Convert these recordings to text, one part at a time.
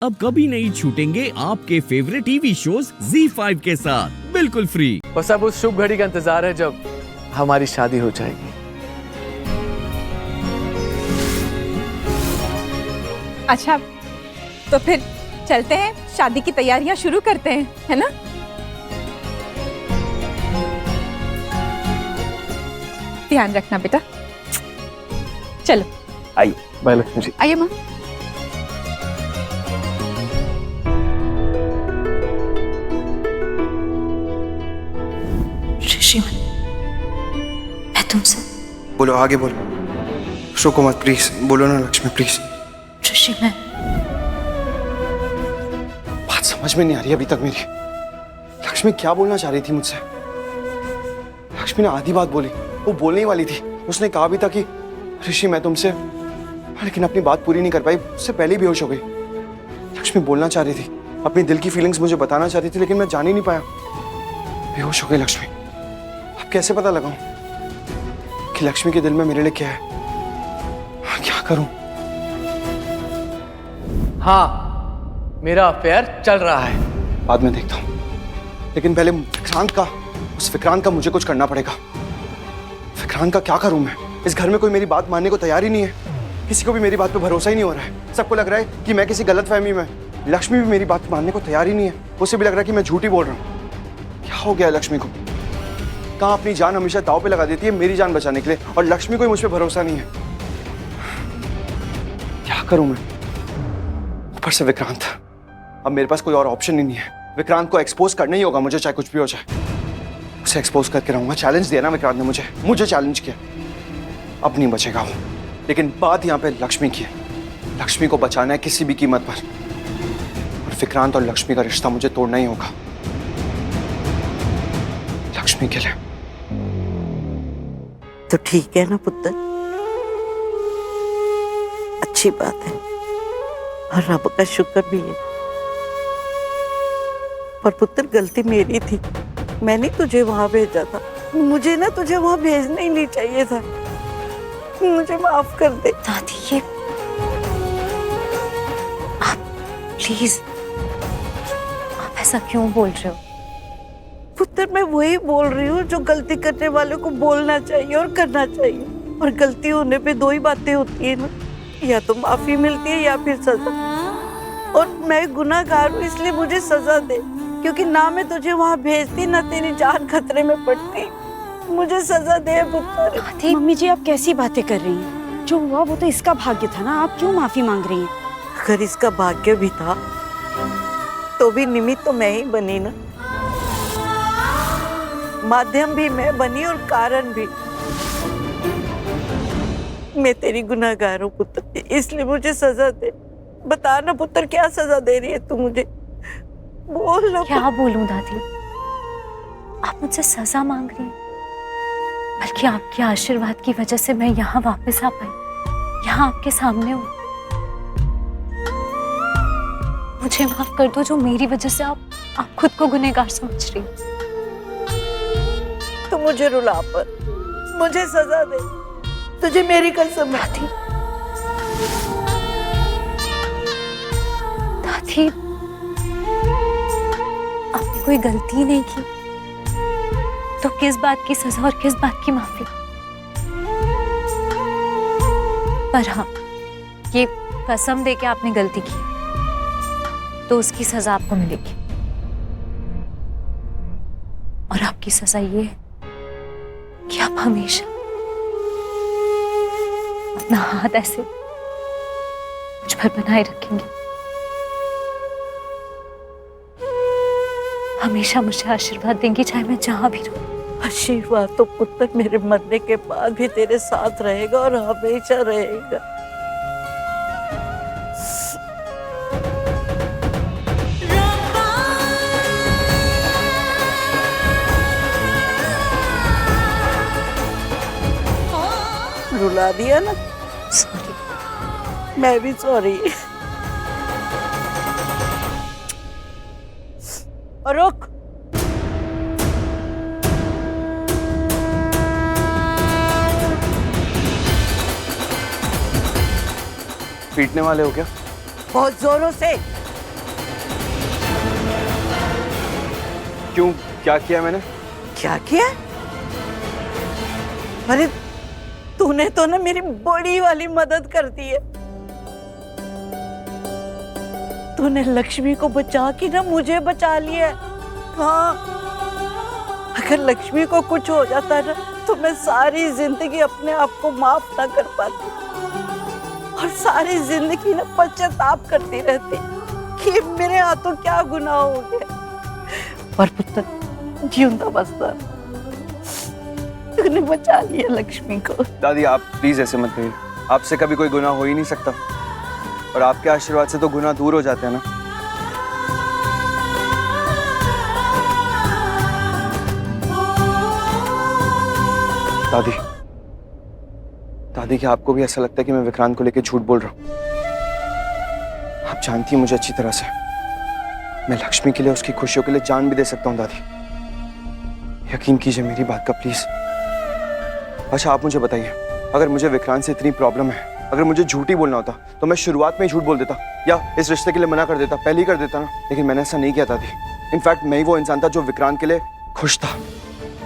अब कभी नहीं छूटेंगे आपके फेवरेट टीवी शोज ZEE5 के साथ बिल्कुल फ्री। बस अब उस शुभ घड़ी का इंतजार है जब हमारी शादी हो जाएगी। अच्छा, तो फिर चलते हैं, शादी की तैयारियां शुरू करते हैं, है ना? ध्यान रखना बेटा। चलो आइए। बाय लक्ष्मी जी। आइए माँ। ऋषि, मैं तुमसे बोलो, आगे बोलो, रुको मत प्लीज, बोलो ना लक्ष्मी प्लीज। ऋषि, मैं बात समझ में नहीं आ रही अभी तक मेरी। लक्ष्मी क्या बोलना चाह रही थी मुझसे? लक्ष्मी ने आधी बात बोली, वो बोलने ही वाली थी। उसने कहा भी था कि ऋषि मैं तुमसे, लेकिन अपनी बात पूरी नहीं कर पाई, उससे पहले बेहोश हो गई। लक्ष्मी बोलना चाह रही थी, अपनी दिल की फीलिंग्स मुझे बताना चाह रही थी, लेकिन मैं जान ही नहीं पाया। बेहोश हो गई लक्ष्मी। अब कैसे पता लगाऊं कि लक्ष्मी के दिल में मेरे लिए क्या है? क्या करूं? हाँ, मेरा अफेयर चल रहा है। बाद में देखता हूं, लेकिन पहले उस विक्रांत का मुझे कुछ करना पड़ेगा। विक्रांत का क्या करूं मैं? इस घर में कोई मेरी बात मानने को तैयार ही नहीं है। किसी को भी मेरी बात पे भरोसा ही नहीं हो रहा है। सबको लग रहा है कि मैं किसी गलतफहमी में। लक्ष्मी भी मेरी बात मानने को तैयार ही नहीं है। उसे भी लग रहा है कि मैं झूठी बोल रहा हूँ। क्या हो गया है लक्ष्मी को? कहाँ अपनी जान हमेशा दांव पे लगा देती है मेरी जान बचाने के लिए, और लक्ष्मी को ही मुझ पे भरोसा नहीं है। क्या करूं मैं? ऊपर से विक्रांत। अब मेरे पास कोई और ऑप्शन ही नहीं है। विक्रांत को एक्सपोज करना ही होगा मुझे, चाहे कुछ भी हो जाए। उसे एक्सपोज करके रहूंगा। चैलेंज दिया ना विक्रांत ने मुझे चैलेंज किया। अब नहीं बचेगा वो। लेकिन बात यहाँ पे लक्ष्मी की है। लक्ष्मी को बचाना है किसी भी कीमत पर, और विक्रांत और लक्ष्मी का रिश्ता मुझे तोड़ना ही होगा, लक्ष्मी के लिए। तो ठीक है ना पुत्र, अच्छी बात है, और रब का शुक्र भी है। पर पुत्र गलती मेरी थी, मैंने तुझे वहां भेजा था। मुझे ना तुझे वहां भेजना ही नहीं चाहिए था। मुझे माफ कर दे। दादी, ये आप प्लीज, आप ऐसा क्यों बोल रहे हो? पुत्र मैं वही बोल रही हूँ जो गलती करने वाले को बोलना चाहिए और करना चाहिए। और गलती होने पे दो ही बातें होती है ना, या तो माफी मिलती है या फिर सजा। और मैं गुनाहगार हूँ, इसलिए मुझे सजा दे, क्योंकि ना मैं तुझे वहां भेजती ना तेरी जान खतरे में पड़ती। मुझे सजा दे पुत्र। मम्मी जी, आप कैसी बातें कर रही हैं? जो हुआ वो तो इसका भाग्य था ना, आप क्यों माफी मांग रही हैं? अगर इसका भाग्य भी था तो भी निमित्त तो मैं ही बनी ना, माध्यम भी मैं बनी और कारण भी। मैं तेरी गुनाहगार हूँ पुत्र, इसलिए मुझे सजा दे। बता ना पुत्र, क्या सजा दे रही है तू मुझे? बोल ना। क्या बोलूं दादी, आप मुझसे सजा मांग रही हैं, बल्कि आपके आशीर्वाद की वजह से मैं यहाँ वापस आ पाई, यहाँ आपके सामने हूँ। मुझे माफ कर दो, जो मेरी वजह से आप खुद को गुनहगार समझ रही हो। तू मुझे रुला पर, मुझे सजा दे, तुझे मेरी कसम है। दादी, आपने कोई गलती नहीं की, तो किस बात की सजा और किस बात की माफी? पर हाँ, ये कसम दे के आपने गलती की, तो उसकी सजा आपको मिलेगी। और आपकी सजा ये है कि आप हमेशा अपना हाथ ऐसे मुझ पर बनाए रखेंगे, हमेशा मुझे आशीर्वाद देंगी, चाहे मैं जहां भी रहूं। आशीर्वाद तो पुत्र मेरे मरने के बाद भी तेरे साथ रहेगा और हमेशा रहेगा। रुला दिया ना? सॉरी। मैं भी सॉरी। और रुक, पीटने वाले हो क्या? बहुत जोरों से। क्यों? क्या किया मैंने? क्या किया? अरे तूने तो ना मेरी बड़ी वाली मदद कर दी है। तूने लक्ष्मी को बचा के ना मुझे बचा लिया है। हाँ, अगर लक्ष्मी को कुछ हो जाता ना तो मैं सारी जिंदगी अपने आप को माफ ना कर पाती और सारी जिंदगी ना पश्चाताप करती रहती कि मेरे हाथों क्या गुनाह हो गया। पर पुत्र जीवंता बसता तूने बचा लिया लक्ष्मी को। दादी आप प्लीज ऐसे मत कहिए, आपसे कभी कोई गुनाह हो ही नहीं सकता और आपके आशीर्वाद से तो गुनाह दूर हो जाते हैं ना। दादी, दादी क्या आपको भी ऐसा लगता है कि मैं विक्रांत को लेकर झूठ बोल रहा हूँ? आप जानती हैं मुझे अच्छी तरह से, मैं लक्ष्मी के लिए, उसकी खुशियों के लिए जान भी दे सकता हूँ दादी। यकीन कीजिए मेरी बात का प्लीज। अच्छा आप मुझे बताइए, अगर मुझे विक्रांत से इतनी प्रॉब्लम है, अगर मुझे झूठ ही बोलना होता तो मैं शुरुआत में ही झूठ बोल देता या इस रिश्ते के लिए मना कर देता, पहले ही कर देता ना। लेकिन मैंने ऐसा नहीं किया दादी। इनफैक्ट मैं ही वो इंसान था जो विक्रांत के लिए खुश था,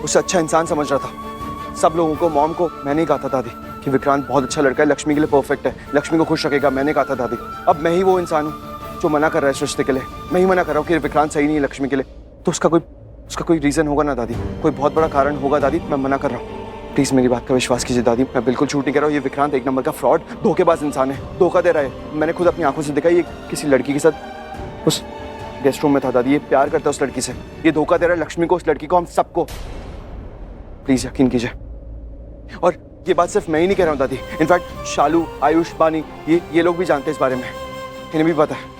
उसे अच्छा इंसान समझ रहा था। सब लोगों को, मॉम को मैंने ही कहा था दादी कि विक्रांत बहुत अच्छा लड़का है, लक्ष्मी के लिए परफेक्ट है, लक्ष्मी को खुश रखेगा। मैंने कहा था दादी। अब मैं ही वो इंसान हूँ जो मना कर रहा है इस रिश्ते के लिए। मैं ही मना कर रहा हूँ कि विक्रांत सही नहीं है लक्ष्मी के लिए। तो उसका कोई रीजन होगा ना दादी, कोई बहुत बड़ा कारण होगा दादी। मैं मना कर रहा हूँ, प्लीज मेरी बात का विश्वास कीजिए दादी। मैं बिल्कुल झूठ नहीं कर रहा हूँ। ये विक्रांत एक नंबर का फ्रॉड, धोखेबाज इंसान है, धोखा दे रहा है। मैंने खुद अपनी आंखों से देखा, ये किसी लड़की के साथ उस गेस्ट रूम में था दादी। ये प्यार करता है उस लड़की से, ये धोखा दे रहा है लक्ष्मी को, उस लड़की को, हम सबको। प्लीज यकीन कीजिए। और ये बात सिर्फ मैं ही नहीं कह रहा हूँ दादी, इनफैक्ट शालू, आयुष, बानी, ये लोग भी जानते हैं इस बारे में, इन्हें भी पता है।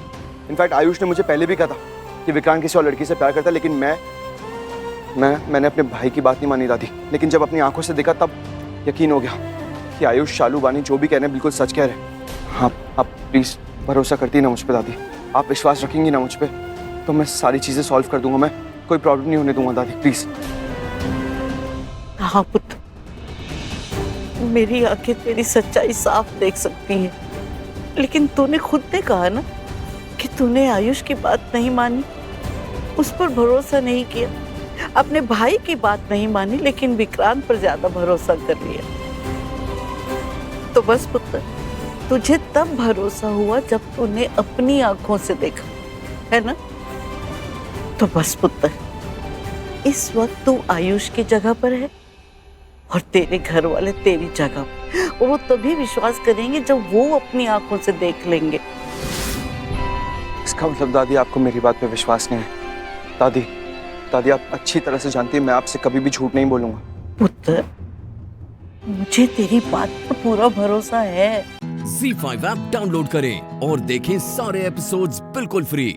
इनफैक्ट आयुष ने मुझे पहले भी कहा था कि विक्रांत किसी और लड़की से प्यार करता है, लेकिन मैंने अपने भाई की बात नहीं मानी दादी। लेकिन जब अपनी आंखों से देखा तब यकीन हो गया कि आयुष, शालू, बानी जो भी कह रहे हैं बिल्कुल सच कह रहे हैं। हाँ, आप प्लीज भरोसा करती ना मुझ पर दादी, आप विश्वास रखेंगी ना मुझ पर, तो मैं सारी चीजें सॉल्व कर दूंगा। मैं कोई प्रॉब्लम नहीं होने दूंगा दादी, प्लीज। हाँ पुत्र, मेरी आंखें तेरी सच्चाई साफ देख सकती हैं, लेकिन तूने खुद ने कहा ना कि तूने आयुष की बात नहीं मानी, उस पर भरोसा नहीं किया, अपने भाई की बात नहीं मानी, लेकिन विक्रांत पर ज्यादा भरोसा कर लिया। तो बस पुत्र, तुझे तब भरोसा हुआ जब तूने अपनी आंखों से देखा, है ना? तो बस पुत्र, इस वक्त तू आयुष की जगह पर है और तेरे घर वाले तेरी जगह पर। वो तभी विश्वास करेंगे जब वो अपनी आंखों से देख लेंगे। इसका मतलब दादी आपको मेरी बात पे विश्वास नहीं है? दादी आप अच्छी तरह से जानती है मैं आपसे कभी भी झूठ नहीं बोलूंगा। पुत्र, मुझे तेरी बात पर पूरा भरोसा है। Z5 ऐप डाउनलोड करें और देखें सारे एपिसोड्स बिल्कुल फ्री।